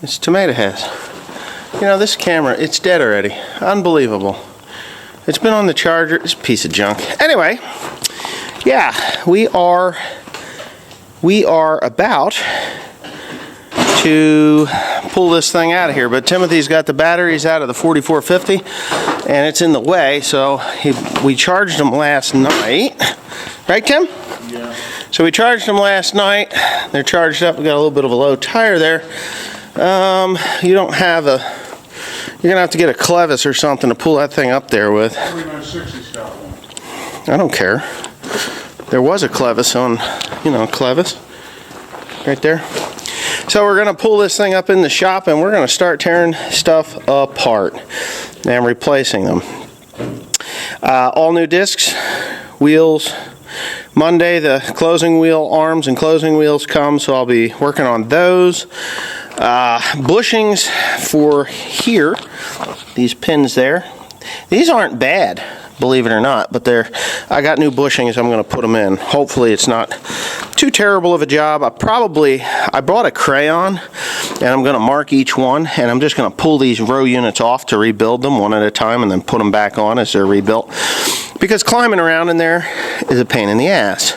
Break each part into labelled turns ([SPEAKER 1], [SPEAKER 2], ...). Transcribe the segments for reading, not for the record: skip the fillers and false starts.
[SPEAKER 1] It's tomato heads. You know, this camera, it's dead already. Unbelievable. It's been on the charger. It's a piece of junk. Anyway, yeah, we are about to pull this thing out of here, but Timothy's got the batteries out of the 4450 and it's in the way, so we charged them last night. Right, Tim?
[SPEAKER 2] Yeah.
[SPEAKER 1] So we charged them last night. They're charged up. We got a little bit of a low tire there. You don't have a, you're gonna have to get a clevis or something to pull that thing up there with. I don't care. There was a clevis on, you know, clevis right there. So we're gonna pull this thing up in the shop and we're gonna start tearing stuff apart and replacing them. All new discs, wheels. Monday the closing wheel arms and closing wheels come, so I'll be working on those. Bushings for here, these pins there. These aren't bad, believe it or not, but I got new bushings. I'm going to put them in. Hopefully it's not too terrible of a job. I bought a crayon and I'm going to mark each one, and I'm just going to pull these row units off to rebuild them one at a time and then put them back on as they're rebuilt, because climbing around in there is a pain in the ass.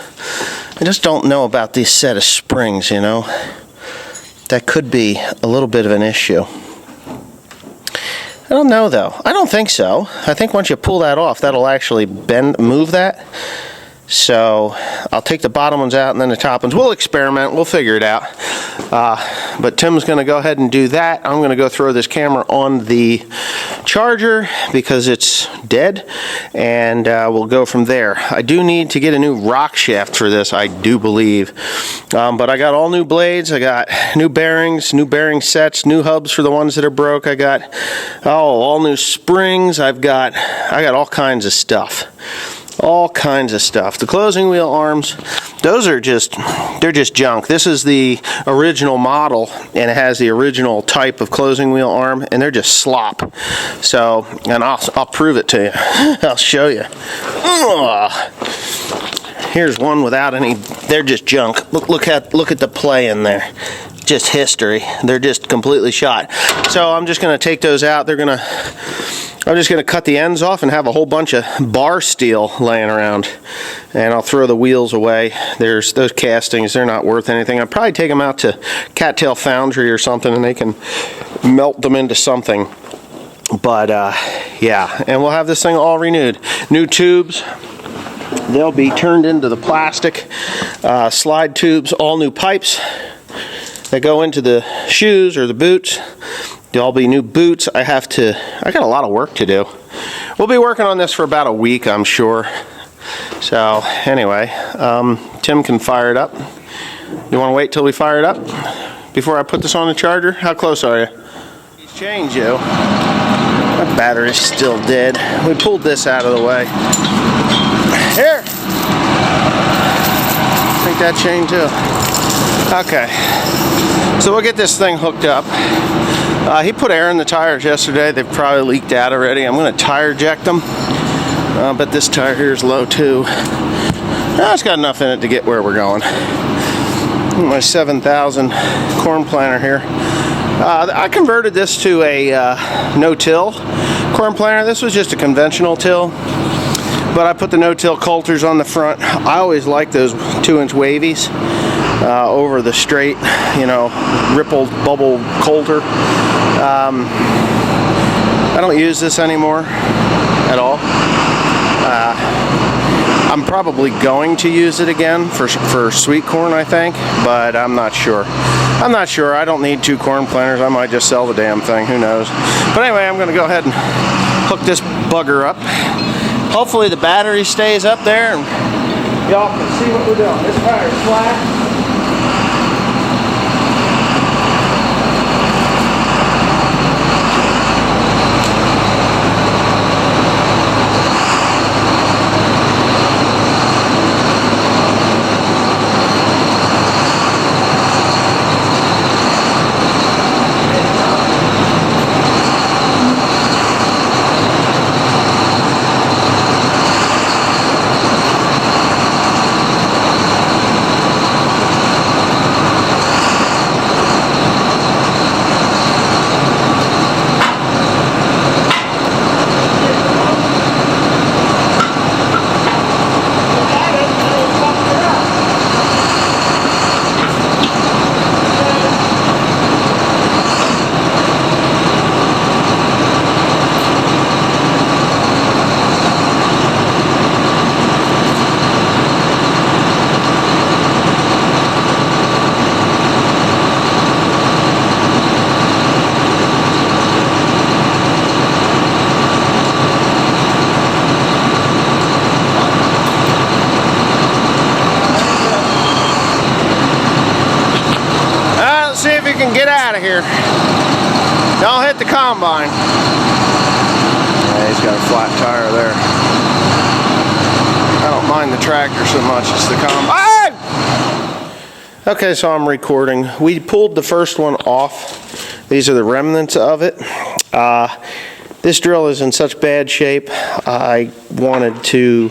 [SPEAKER 1] I just don't know about this set of springs, you know. That could be a little bit of an issue. I don't know though. I don't think so. I think once you pull that off, that'll actually move that. So I'll take the bottom ones out and then the top ones. We'll experiment. We'll figure it out. But Tim's going to go ahead and do that. I'm going to go throw this camera on the charger because it's dead, and we'll go from there. I do need to get a new rock shaft for this, I do believe. But I got all new blades. I got new bearings, new bearing sets, new hubs for the ones that are broke. I got all new springs. I got all kinds of stuff. All kinds of stuff. The closing wheel arms, those are they're just junk. This is the original model, and it has the original type of closing wheel arm, and they're just slop. So, and I'll prove it to you. I'll show you. Here's one without any. They're just junk. Look at the play in there. Just history. They're just completely shot. So I'm just going to take those out. I'm just going to cut the ends off and have a whole bunch of bar steel laying around, and I'll throw the wheels away. There's those castings, they're not worth anything. I'll probably take them out to Cattail Foundry or something and they can melt them into something. But yeah, and we'll have this thing all renewed. New tubes, they'll be turned into the plastic slide tubes. All new pipes that go into the shoes or the boots. There'll be new boots. I got a lot of work to do. We'll be working on this for about a week, I'm sure. So anyway, Tim can fire it up. You want to wait till we fire it up before I put this on the charger? How close are you? He's changed you. My battery's still dead. We pulled this out of the way. Here. Take that chain too. Okay. So we'll get this thing hooked up. He put air in the tires yesterday. They've probably leaked out already. I'm going to tire jack them. But this tire here is low too. It's got enough in it to get where we're going. My 7,000 corn planter here. I converted this to a no-till corn planter. This was just a conventional till, but I put the no-till coulters on the front. I always like those 2-inch wavies over the straight, you know, rippled bubble coulter. I don't use this anymore at all. I'm probably going to use it again for sweet corn, I think, but I'm not sure. I don't need 2 corn planters. I might just sell the damn thing. Who knows? But anyway, I'm going to go ahead and hook this bugger up. Hopefully the battery stays up there and y'all can see what we're doing. This tire is flat. can get out of here. Don't hit the combine. Yeah, he's got a flat tire there. I don't mind the tractor so much, it's the combine. Okay, so I'm recording. We pulled the first one off. These are the remnants of it. This drill is in such bad shape, I wanted to,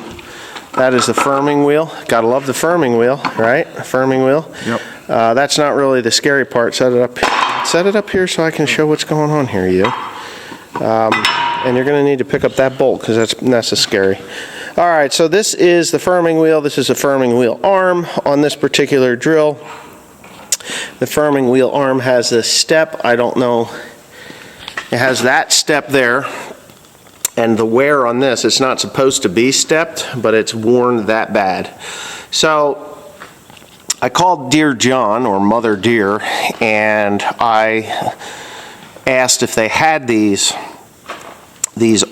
[SPEAKER 1] that is the firming wheel. Gotta love the firming wheel, right? Firming wheel.
[SPEAKER 2] Yep.
[SPEAKER 1] That's not really the scary part. Set it up here so I can show what's going on here, you. And you're gonna need to pick up that bolt because that's nessecary. All right, so this is the firming wheel. This is a firming wheel arm on this particular drill. The firming wheel arm has this step. I don't know. It has that step there. And the wear on this, it's not supposed to be stepped, but it's worn that bad. So I called Deere John, or Mother Deere, and I asked if they had these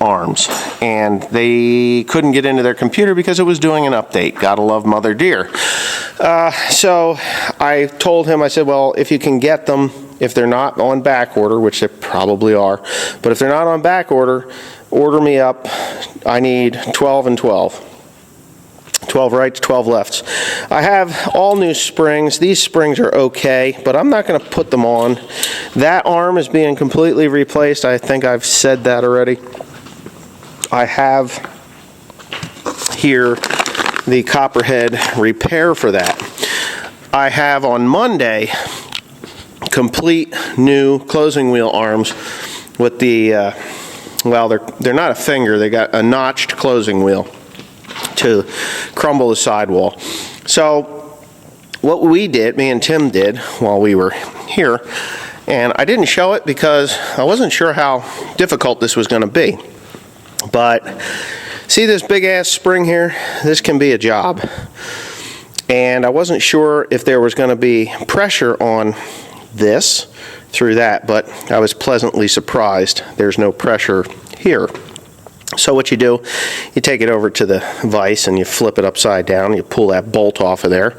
[SPEAKER 1] arms, and they couldn't get into their computer because it was doing an update. Gotta love Mother Deere. So I told him, I said, well, if you can get them, if they're not on back order, which they probably are, but if they're not on back order me up. I need 12 and 12. 12 rights, 12 lefts. I have all new springs. These springs are okay, but I'm not going to put them on. That arm is being completely replaced. I think I've said that already. I have here the copperhead repair for that. I have on Monday complete new closing wheel arms with the well, they're not a finger. They got a notched closing wheel to crumble the sidewall. So what we did, me and Tim did while we were here, and I didn't show it because I wasn't sure how difficult this was going to be. But see this big ass spring here? This can be a job. And I wasn't sure if there was going to be pressure on this through that, but I was pleasantly surprised. There's no pressure here. So what you do, you take it over to the vise and you flip it upside down, you pull that bolt off of there,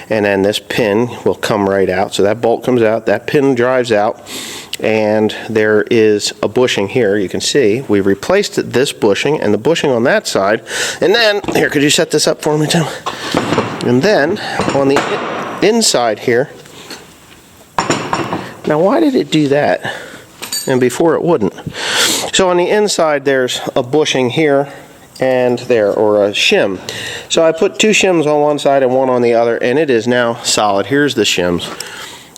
[SPEAKER 1] and then this pin will come right out. So that bolt comes out, that pin drives out, and there is a bushing here. You can see we replaced this bushing and the bushing on that side. And then, here, could you set this up for me, Tim? And then on the inside here, now why did it do that? And before it wouldn't. So on the inside there's a bushing here and there, or a shim. So I put two shims on one side and one on the other, and it is now solid. Here's the shims.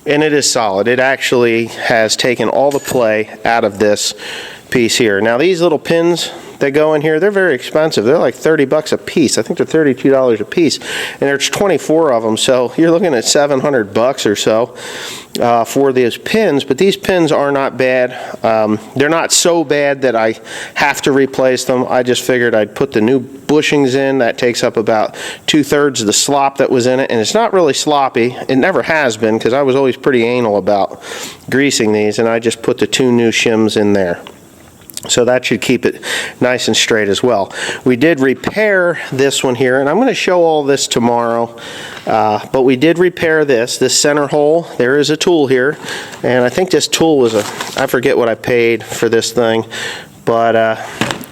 [SPEAKER 1] And it is solid. It actually has taken all the play out of this piece here. Now these little pins that go in here, they're very expensive. They're like 30 bucks a piece. I think they're $32 a piece. And there's 24 of them, so you're looking at 700 bucks or so for these pins. But these pins are not bad. They're not so bad that I have to replace them. I just figured I'd put the new bushings in. That takes up about 2/3 of the slop that was in it, and it's not really sloppy. It never has been, because I was always pretty anal about greasing these, and I just put the two new shims in there. So that should keep it nice and straight as well. We did repair this one here, and I'm going to show all this tomorrow, but we did repair this center hole. There is a tool here, and I think this tool was I forget what I paid for this thing, but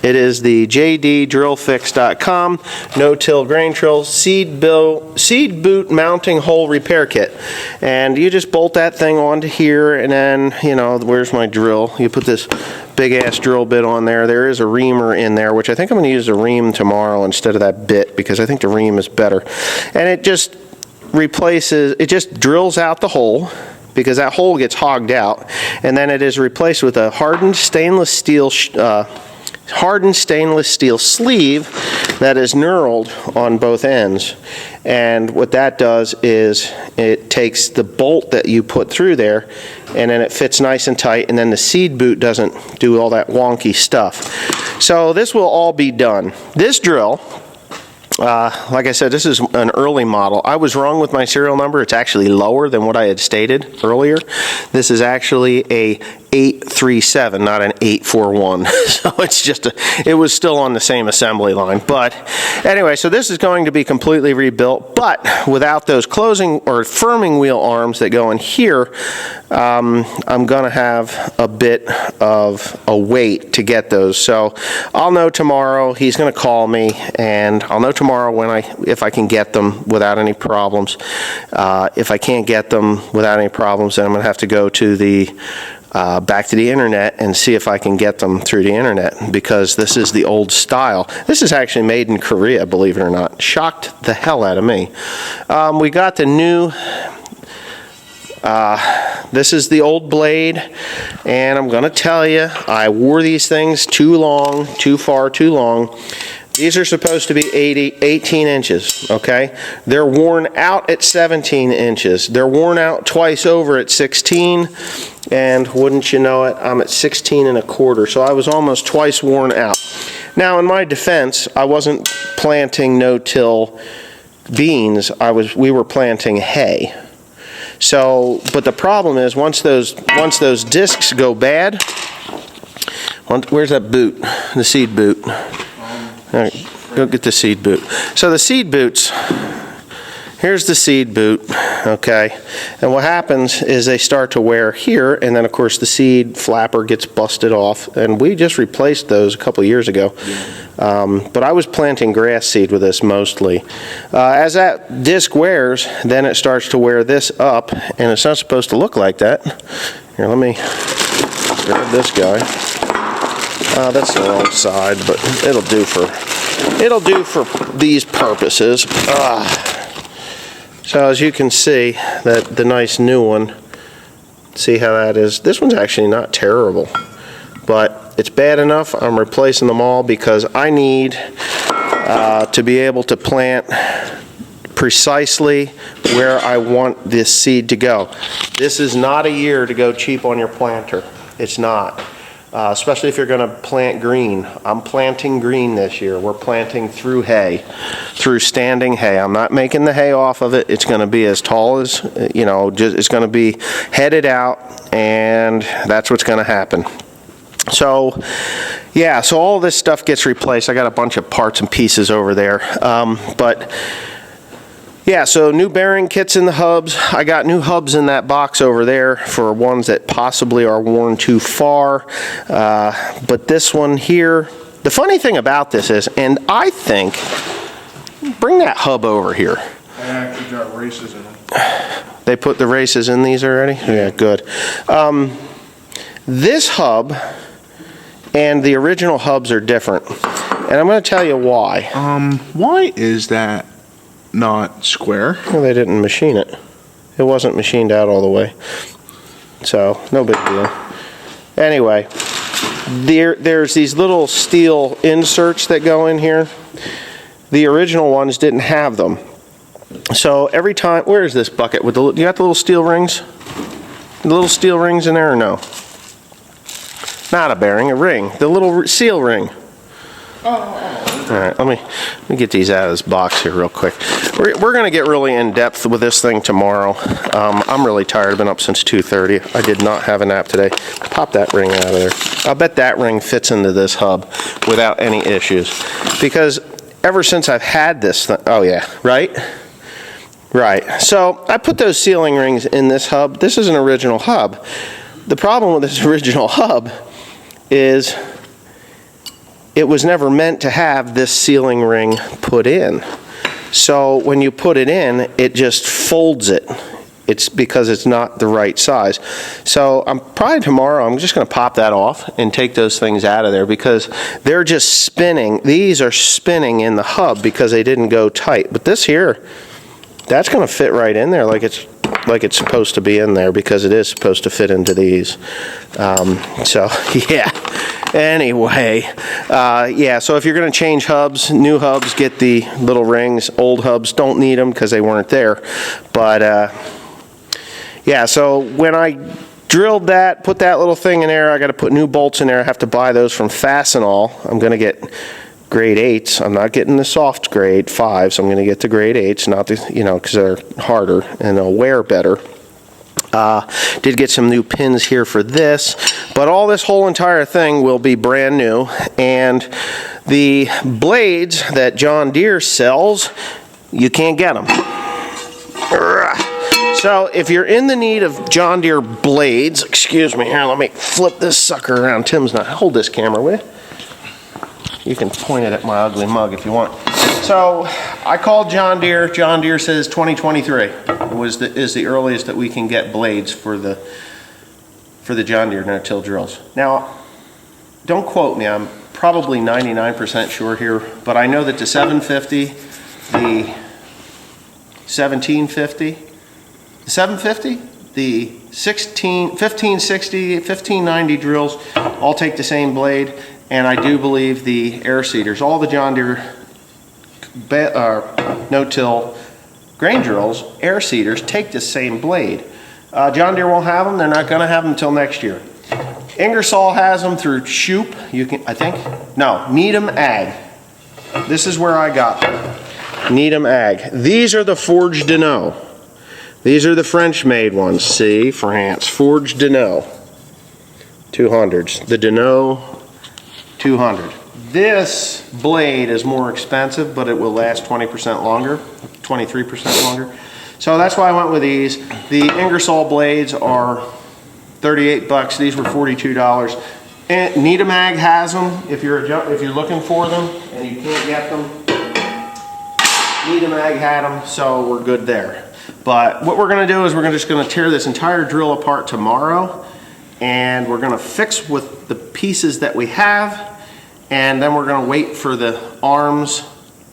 [SPEAKER 1] it is the jddrillfix.com no-till grain drill seed boot mounting hole repair kit. And you just bolt that thing onto here, and then, you know, where's my drill? You put this big ass drill bit on there. There is a reamer in there, which I think I'm going to use a ream tomorrow instead of that bit, because I think the ream is better. And it just replaces, it just drills out the hole, because that hole gets hogged out, and then it is replaced with a hardened stainless steel sleeve that is knurled on both ends. And what that does is it takes the bolt that you put through there, and then it fits nice and tight, and then the seed boot doesn't do all that wonky stuff. So this will all be done. This drill like I said, this is an early model. I was wrong with my serial number. It's actually lower than what I had stated earlier. This is actually a 837, not an 841. So it's just it was still on the same assembly line. But anyway, so this is going to be completely rebuilt, but without those closing or firming wheel arms that go in here, I'm going to have a bit of a wait to get those. So I'll know tomorrow. He's going to call me, and I'll know tomorrow if I can get them without any problems. If I can't get them without any problems, then I'm going to have to go to the back to the internet and see if I can get them through the internet, because this is the old style. This is actually made in Korea, believe it or not. Shocked the hell out of me. We got the new, this is the old blade, and I'm going to tell you, I wore these things too long, too far, too long. These are supposed to be 18 inches, okay? They're worn out at 17 inches. They're worn out twice over at 16, and wouldn't you know it, I'm at 16 and a quarter, so I was almost twice worn out. Now, in my defense, I wasn't planting no-till beans. We were planting hay. So, but the problem is, once those discs go bad, where's that boot? The seed boot. All right, go get the seed boot. So the seed boots, here's the seed boot, okay? And what happens is they start to wear here, and then of course the seed flapper gets busted off, and we just replaced those a couple years ago. But I was planting grass seed with this mostly. As that disc wears, then it starts to wear this up, and it's not supposed to look like that. Here, let me grab this guy. That's the wrong side, but it'll do for these purposes. So as you can see, that the nice new one, see how that is. This one's actually not terrible, but it's bad enough. I'm replacing them all because I need to be able to plant precisely where I want this seed to go. This is not a year to go cheap on your planter. It's not. Especially if you're going to plant green. I'm planting green this year. We're planting through hay, through standing hay. I'm not making the hay off of it. It's going to be as tall as, it's going to be headed out, and that's what's going to happen. So, yeah, so all this stuff gets replaced. I got a bunch of parts and pieces over there. But yeah, so new bearing kits in the hubs. I got new hubs in that box over there for ones that possibly are worn too far. But this one here, the funny thing about this is, and I think, bring that hub over here.
[SPEAKER 2] I actually got races in it.
[SPEAKER 1] They put the races in these already? Yeah, good. This hub and the original hubs are different. And I'm going to tell you why.
[SPEAKER 2] Why is that not square?
[SPEAKER 1] Well, they didn't machine it. It wasn't machined out all the way. So, no big deal. Anyway, there's these little steel inserts that go in here. The original ones didn't have them. So every time, where is this bucket with the, you got the little steel rings? The little steel rings in there or no? Not a bearing, a ring. The little seal ring. All right, let me get these out of this box here real quick. We're going to get really in depth with this thing tomorrow. I'm really tired. I've been up since 2:30. I did not have a nap today. Pop that ring out of there. I'll bet that ring fits into this hub without any issues. Because ever since I've had this thing, oh yeah, right? Right. So I put those sealing rings in this hub. This is an original hub. The problem with this original hub is it was never meant to have this sealing ring put in. So when you put it in, it just folds it. It's because it's not the right size. So probably tomorrow I'm just going to pop that off and take those things out of there because they're just spinning. These are spinning in the hub because they didn't go tight. But this here, that's going to fit right in there like it's supposed to be in there because it is supposed to fit into these. So yeah. Anyway, yeah, so if you're going to change hubs, new hubs, get the little rings. Old hubs, don't need them because they weren't there. But, yeah, so when I drilled that, put that little thing in there, I got to put new bolts in there. I have to buy those from Fastenal. I'm going to get grade 8s. I'm not getting the soft grade 5s. I'm going to get the grade 8s, not the, because they're harder and they'll wear better. Did get some new pins here for this, but all this whole entire thing will be brand new. And the blades that John Deere sells, you can't get them. So if you're in the need of John Deere blades, excuse me, here, let me flip this sucker around. Tim's not, hold this camera, will you? You can point it at my ugly mug if you want. So I called John Deere. John Deere says 2023 is the earliest that we can get blades for the John Deere no-till drills. Now, don't quote me. I'm probably 99% sure here, but I know that the 750, the 1750, the 750, the 1560, 1590 drills all take the same blade. And I do believe the air seeders, all the John Deere no-till grain drills, air seeders take the same blade. John Deere won't have them. They're not going to have them until next year. Ingersoll has them through Shoop. You can, I think, no, Needham Ag. This is where I got them. Needham Ag. These are the Forged Deneau. These are the French-made ones. See, France, Forged Deneau 200s. The Deneau 200. This blade is more expensive, but it will last 20% longer, 23% longer. So that's why I went with these. The Ingersoll blades are 38 bucks. These were $42. And Needham Ag has them. If you're looking for them and you can't get them, Needham Ag had them, so we're good there. But what we're going to do is we're just going to tear this entire drill apart tomorrow, and we're going to fix with the pieces that we have, and then we're going to wait for the arms,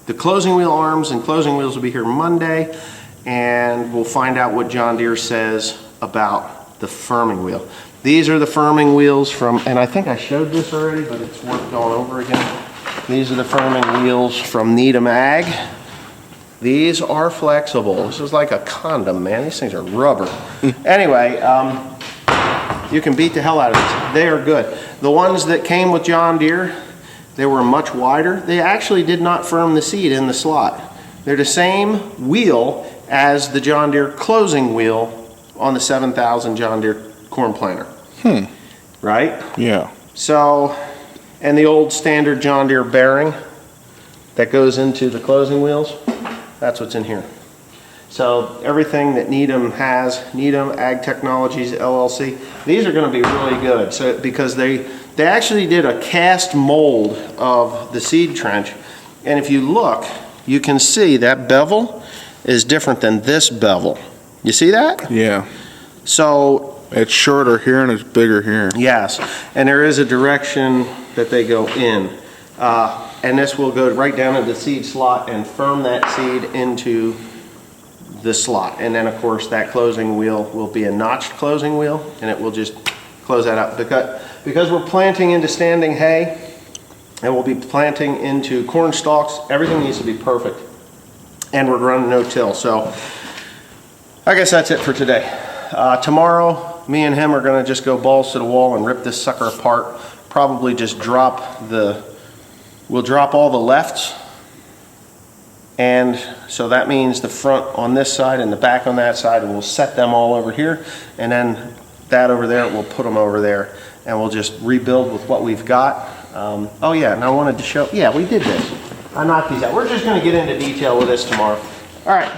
[SPEAKER 1] the closing wheel arms, and closing wheels will be here Monday, and we'll find out what John Deere says about the firming wheel. These are the firming wheels from, and I think I showed this already, but it's worth going over again. These are the firming wheels from Needham Ag. These are flexible. This is like a condom, man. These things are rubber. Anyway, you can beat the hell out of these. They are good. The ones that came with John Deere, they were much wider. They actually did not firm the seat in the slot. They're the same wheel as the John Deere closing wheel on the 7000 John Deere corn planter. Right?
[SPEAKER 2] Yeah.
[SPEAKER 1] So, and the old standard John Deere bearing that goes into the closing wheels, that's what's in here. So everything that Needham has, Needham Ag Technologies LLC, these are going to be really good. So because they actually did a cast mold of the seed trench, and if you look, you can see that bevel is different than this bevel. You see that?
[SPEAKER 2] Yeah.
[SPEAKER 1] So
[SPEAKER 2] it's shorter here and it's bigger here.
[SPEAKER 1] yes, and there is a direction that they go in. And this will go right down into the seed slot and firm that seed into the slot. And then of course that closing wheel will be a notched closing wheel, and it will just close that up. Because we're planting into standing hay, and we'll be planting into corn stalks, everything needs to be perfect. And we're running no-till. So I guess that's it for today. Tomorrow, me and him are gonna just go balls to the wall and rip this sucker apart. Probably just we'll drop all the lefts, and so that means the front on this side and the back on that side, and we'll set them all over here, and then that over there, we'll put them over there, and we'll just rebuild with what we've got. Oh yeah, and I wanted to show, yeah, we did this. I knocked these out. We're just going to get into detail with this tomorrow. All right.